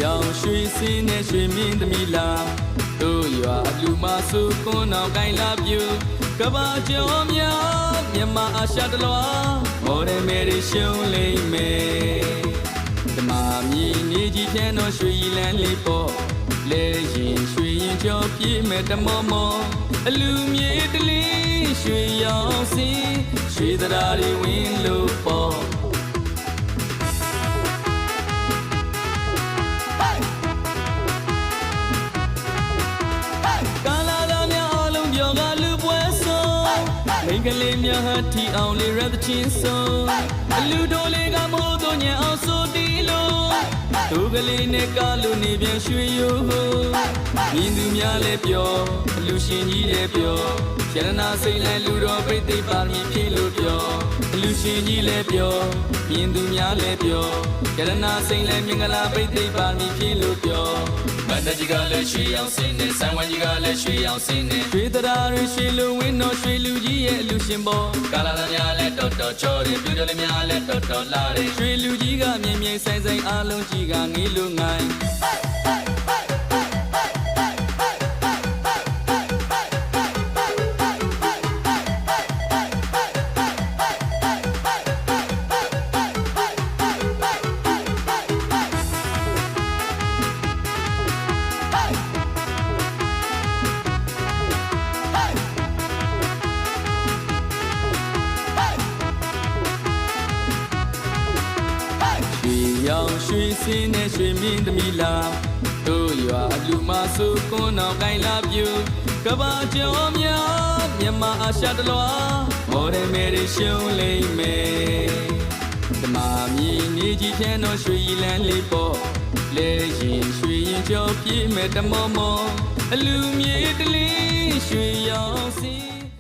ရောင်ရွှေစင်းနဲ့ရွှေမင်းသမီးလာတို့ရွာလူမစုကွန်းအောင်ကိုင်းလာပြူကဘာကျော်များမြန်မာအာရှတလွားမော်ဒယ်မယ်ရှုံးလိမ့်မယ်ဓမ္မမြည်နေကြီးဖြန်းတော်ရွှေလန်းလေးပေါ့လဲရင်ရွှေရင်ကျော်ပြေးမဲ့တမောမောအလူမြေတလင်းရွှေရောင်စင်းရွှေသရာတွေဝင်လို့ပေါ့မိန်းကလေးများဟာထီအောင်လေးရတဲ့ချင်းဆုံးအလူတော်လေးကမိုးတော့ညံအောင်ဆိုတီလို့သူကလေးနဲ့ကားလို့နေပြန်ရွှေရိုးမြင်သူများလည်းပြောအလူရှင်ကြီးလည်းပြောရတနာစိတ်လိုက်လူတော်ပြိသိပါမည်ဖြစ်လို့ပြောအလူရှင်ကြီးလည်းပြောမြင်သူများလည်းပြောရတနာစိတ်လိုက်မင်္ဂလာပြိသိပါမည်ဖြစ်လို့ပြောမန္တကြီးကလည်းရွှေအောင်စင်းနဲ့ဆံဝဲကြီးကလည်းရွှေအောင်စင်းနဲ့ရွှေတရာတွေရွှေလူဝင်းတော်ရွှေလူကြီးရဲ့အလူရှင်ပေါ်ကာလာသားများလည်းတော်တော်ချောတယ်ပြူတော်လေးများလည်းတော်တော်လာတယ်ရွှေလူကြီးကမြင်မြင်ဆိုင်ဆိုင်အားလုံးကြီးကငေးလို့ငိုင်းရောင်ရွှေစင်းနဲ့ရွှေမင်းသမီးလာတို့ရွာလူမစုကွန်းအောင်ကိုင်းလာပြူကဘာကျော်များမြန်မာအာရှတလွားမော်ဒယ်မယ်ရှုံးလိမ့်မယ်ဓမ္မမြည်နေကြီးဖြန်းတော်ရွှေလန်းလေးပေါ့လဲရင်ရွှေရင်ကျော်ပြေးမဲ့တမောမောအလူမြေတလင်းရွှေရောင်စင်း